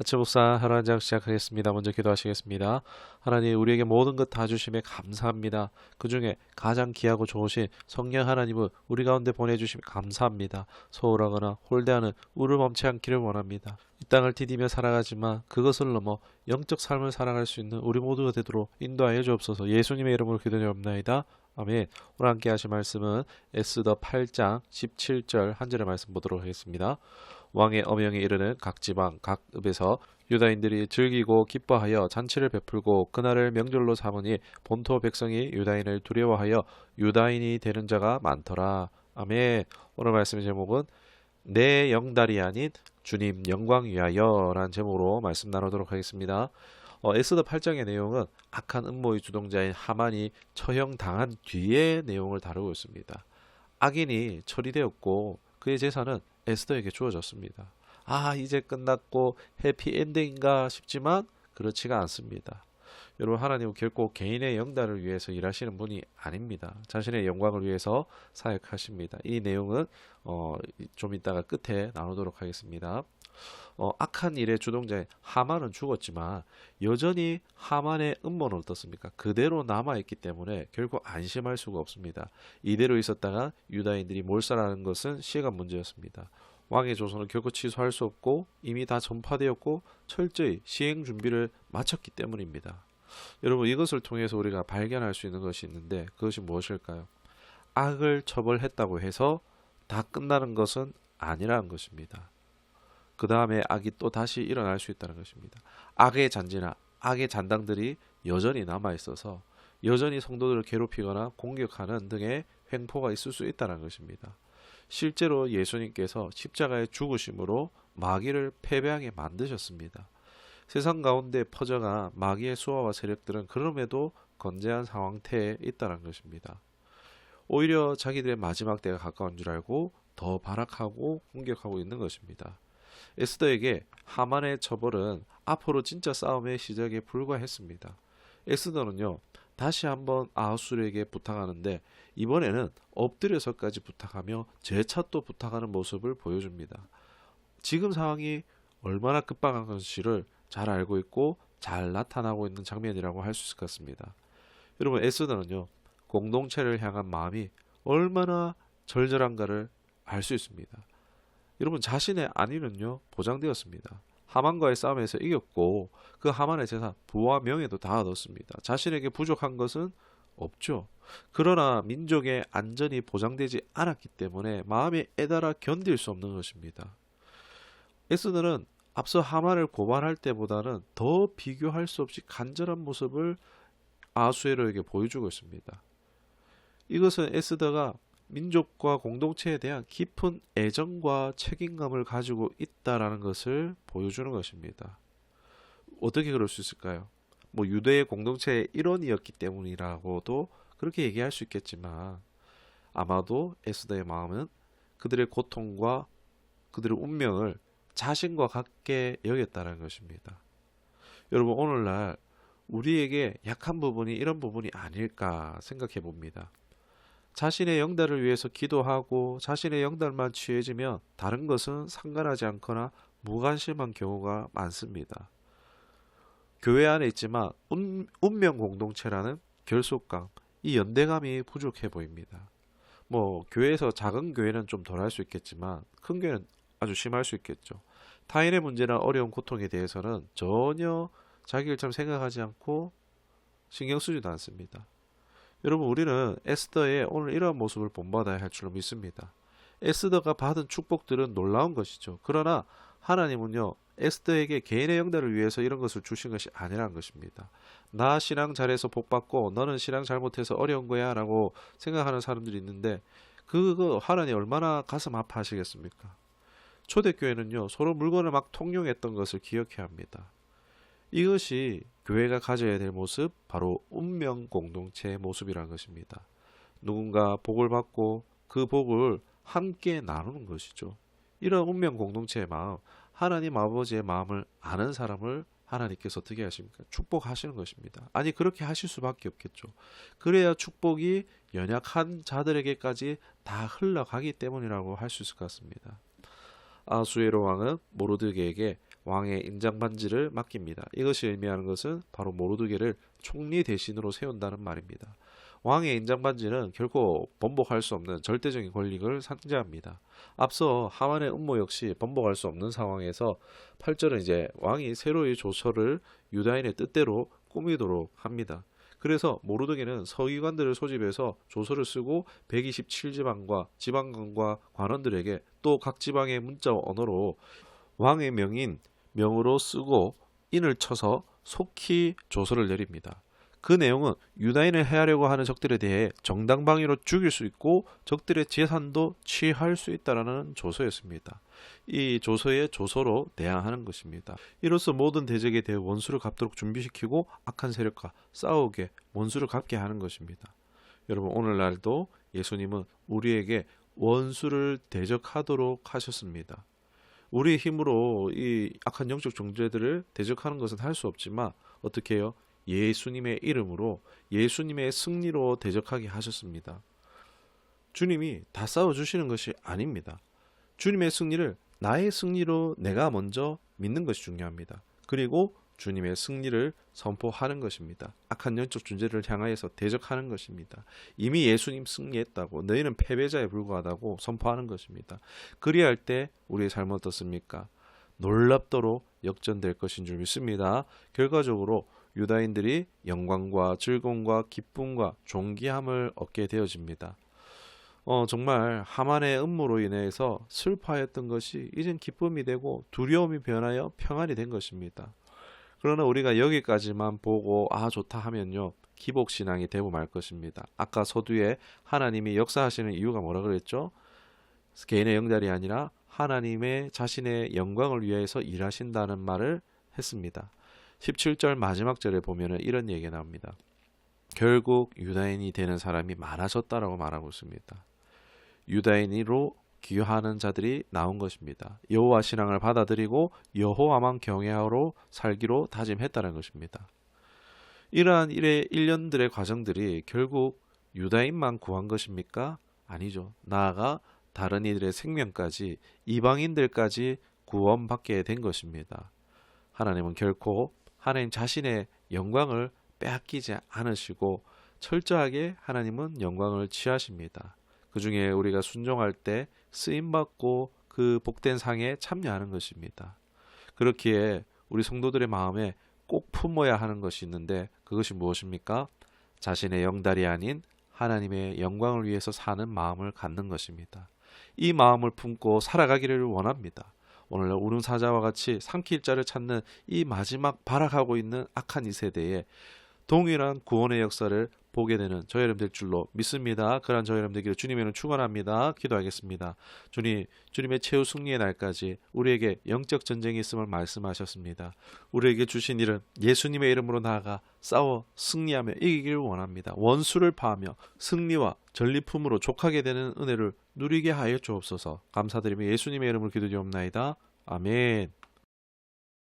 아침 목사 하루 한 장 시작하겠습니다. 먼저 기도하시겠습니다. 하나님, 우리에게 모든 것 다 주심에 감사합니다. 그 중에 가장 귀하고 좋으신 성령 하나님을 우리 가운데 보내주심에 감사합니다. 소홀하거나 홀대하는 우를 범치 않기를 원합니다. 이 땅을 디디며 살아가지만 그것을 넘어 영적 삶을 살아갈 수 있는 우리 모두가 되도록 인도하여 주옵소서. 예수님의 이름으로 기도드립니다. 아멘. 오늘 함께 하실 말씀은 에스더 8장 17절 한 절의 말씀 보도록 하겠습니다. 왕의 어명에 이르는 각 지방 각 읍에서 유다인들이 즐기고 기뻐하여 잔치를 베풀고 그날을 명절로 삼으니 본토 백성이 유다인을 두려워하여 유다인이 되는 자가 많더라. 아멘. 오늘 말씀의 제목은 내 영달이 아닌 주님 영광 위하여 라는 제목으로 말씀 나누도록 하겠습니다. 에스더 8장의 내용은 악한 음모의 주동자인 하만이 처형당한 뒤의 내용을 다루고 있습니다. 악인이 처리되었고 그의 재산은 에스더에게 주어졌습니다. 아, 이제 끝났고 해피엔딩인가 싶지만 그렇지가 않습니다. 여러분, 하나님은 결코 개인의 영달을 위해서 일하시는 분이 아닙니다. 자신의 영광을 위해서 사역하십니다. 이 내용은 좀 이따가 끝에 나누도록 하겠습니다. 악한 일의 주동자인 하만은 죽었지만 여전히 하만의 음모는 어떻습니까? 그대로 남아있기 때문에 결코 안심할 수가 없습니다. 이대로 있었다가 유다인들이 몰살하는 것은 시간 문제였습니다. 왕의 조선은 결코 취소할 수 없고 이미 다 전파되었고 철저히 시행 준비를 마쳤기 때문입니다. 여러분, 이것을 통해서 우리가 발견할 수 있는 것이 있는데 그것이 무엇일까요? 악을 처벌했다고 해서 다 끝나는 것은 아니라는 것입니다. 그 다음에 악이 또 다시 일어날 수 있다는 것입니다. 악의 잔재나 악의 잔당들이 여전히 남아 있어서 여전히 성도들을 괴롭히거나 공격하는 등의 횡포가 있을 수 있다는 것입니다. 실제로 예수님께서 십자가의 죽으심으로 마귀를 패배하게 만드셨습니다. 세상 가운데 퍼져간 마귀의 수하와 세력들은 그럼에도 건재한 상황태에 있다는 것입니다. 오히려 자기들의 마지막 때가 가까운 줄 알고 더 발악하고 공격하고 있는 것입니다. 에스더에게 하만의 처벌은 앞으로 진짜 싸움의 시작에 불과했습니다. 에스더는요, 다시 한번 아하수르에게 부탁하는데 이번에는 엎드려서까지 부탁하며 재차 또 부탁하는 모습을 보여줍니다. 지금 상황이 얼마나 급박한 것인지를 잘 알고 있고 잘 나타나고 있는 장면이라고 할 수 있을 것 같습니다. 여러분, 에스더는요, 공동체를 향한 마음이 얼마나 절절한가를 알 수 있습니다. 여러분, 자신의 안위는요 보장되었습니다. 하만과의 싸움에서 이겼고 그 하만의 재산, 부와 명예도 다 얻었습니다. 자신에게 부족한 것은 없죠. 그러나 민족의 안전이 보장되지 않았기 때문에 마음이 애달아 견딜 수 없는 것입니다. 에스더는 앞서 하만을 고발할 때보다는 더 비교할 수 없이 간절한 모습을 아수에로에게 보여주고 있습니다. 이것은 에스더가 민족과 공동체에 대한 깊은 애정과 책임감을 가지고 있다라는 것을 보여주는 것입니다. 어떻게 그럴 수 있을까요? 뭐 유대의 공동체의 일원이었기 때문이라고도 그렇게 얘기할 수 있겠지만 아마도 에스더의 마음은 그들의 고통과 그들의 운명을 자신과 같게 여겼다는 것입니다. 여러분, 오늘날 우리에게 약한 부분이 이런 부분이 아닐까 생각해 봅니다. 자신의 영달을 위해서 기도하고 자신의 영달만 취해지면 다른 것은 상관하지 않거나 무관심한 경우가 많습니다. 교회 안에 있지만 운명 공동체라는 결속감, 이 연대감이 부족해 보입니다. 뭐 교회에서 작은 교회는 좀 덜 할 수 있겠지만 큰 교회는 아주 심할 수 있겠죠. 타인의 문제나 어려운 고통에 대해서는 전혀 자기 일처럼 생각하지 않고 신경 쓰지도 않습니다. 여러분, 우리는 에스더의 오늘 이러한 모습을 본받아야 할 줄로 믿습니다. 에스더가 받은 축복들은 놀라운 것이죠. 그러나 하나님은요, 에스더에게 개인의 영달을 위해서 이런 것을 주신 것이 아니라는 것입니다. 나 신앙 잘해서 복 받고 너는 신앙 잘못해서 어려운 거야 라고 생각하는 사람들이 있는데 그거 하나님 얼마나 가슴 아파하시겠습니까? 초대교회는요, 서로 물건을 막 통용했던 것을 기억해야 합니다. 이것이 교회가 가져야 될 모습, 바로 운명 공동체의 모습이라는 것입니다. 누군가 복을 받고 그 복을 함께 나누는 것이죠. 이런 운명 공동체의 마음, 하나님 아버지의 마음을 아는 사람을 하나님께서 어떻게 하십니까? 축복하시는 것입니다. 아니, 그렇게 하실 수밖에 없겠죠. 그래야 축복이 연약한 자들에게까지 다 흘러가기 때문이라고 할 수 있을 것 같습니다. 아수에로 왕은 모르드게에게 왕의 인장반지를 맡깁니다. 이것이 의미하는 것은 바로 모르드게를 총리 대신으로 세운다는 말입니다. 왕의 인장반지는 결코 번복할 수 없는 절대적인 권력을 상징합니다. 앞서 하만의 음모 역시 번복할 수 없는 상황에서 8절은 이제 왕이 새로이 조서를 유다인의 뜻대로 꾸미도록 합니다. 그래서 모르드게는 서기관들을 소집해서 조서를 쓰고 127지방과 지방관과 관원들에게 또 각 지방의 문자 언어로 왕의 명인 명으로 쓰고 인을 쳐서 속히 조서를 내립니다. 그 내용은 유다인을 해하려고 하는 적들에 대해 정당방위로 죽일 수 있고 적들의 재산도 취할 수 있다라는 조서였습니다. 이 조서의 조서로 대항하는 것입니다. 이로써 모든 대적에 대해 원수를 갚도록 준비시키고 악한 세력과 싸우게 원수를 갚게 하는 것입니다. 여러분, 오늘날도 예수님은 우리에게 원수를 대적하도록 하셨습니다. 우리의 힘으로 이 악한 영적 존재들을 대적하는 것은 할 수 없지만 어떻게 해요? 예수님의 이름으로 예수님의 승리로 대적하게 하셨습니다. 주님이 다 싸워주시는 것이 아닙니다. 주님의 승리를 나의 승리로 내가 먼저 믿는 것이 중요합니다. 그리고 주님의 승리를 선포하는 것입니다. 악한 영적 존재를 향하여서 대적하는 것입니다. 이미 예수님 승리했다고, 너희는 패배자에 불과하다고 선포하는 것입니다. 그리할 때 우리의 삶은 어떻습니까? 놀랍도록 역전될 것인 줄 믿습니다. 결과적으로 유다인들이 영광과 즐거움과 기쁨과 존귀함을 얻게 되어집니다. 정말 하만의 음모로 인해서 슬퍼하였던 것이 이젠 기쁨이 되고 두려움이 변하여 평안이 된 것입니다. 그러나 우리가 여기까지만 보고 좋다 하면요, 기복신앙이 되고 말 것입니다. 아까 서두에 하나님이 역사하시는 이유가 뭐라 그랬죠? 개인의 영달이 아니라 하나님의 자신의 영광을 위해서 일하신다는 말을 했습니다. 17절 마지막 절에 보면 이런 얘기가 나옵니다. 결국 유다인이 되는 사람이 많아졌다라고 말하고 있습니다. 유다인으로 기여하는 자들이 나온 것입니다. 여호와 신앙을 받아들이고 여호와만 경외하러 살기로 다짐했다는 것입니다. 이러한 일련들의 과정들이 결국 유다인만 구한 것입니까? 아니죠. 나아가 다른 이들의 생명까지, 이방인들까지 구원받게 된 것입니다. 하나님은 결코 하나님 자신의 영광을 빼앗기지 않으시고 철저하게 하나님은 영광을 취하십니다. 그 중에 우리가 순종할 때 쓰임받고 그 복된 상에 참여하는 것입니다. 그렇기에 우리 성도들의 마음에 꼭 품어야 하는 것이 있는데 그것이 무엇입니까? 자신의 영달이 아닌 하나님의 영광을 위해서 사는 마음을 갖는 것입니다. 이 마음을 품고 살아가기를 원합니다. 오늘날 우릉사자와 같이 삼킬 자를 찾는 이 마지막 발악하고 있는 악한 이 세대에 동일한 구원의 역사를 보게 되는 저희 여러분 될 줄로 믿습니다. 그러한 저희 여러분 되기를 주님의 이름으로 축원합니다. 기도하겠습니다. 주님, 주님의 최후 승리의 날까지 우리에게 영적 전쟁이 있음을 말씀하셨습니다. 우리에게 주신 일은 예수님의 이름으로 나아가 싸워 승리하며 이기기를 원합니다. 원수를 파하며 승리와 전리품으로 족하게 되는 은혜를 누리게 하여 주옵소서. 감사드리며 예수님의 이름으로 기도드리옵나이다. 아멘.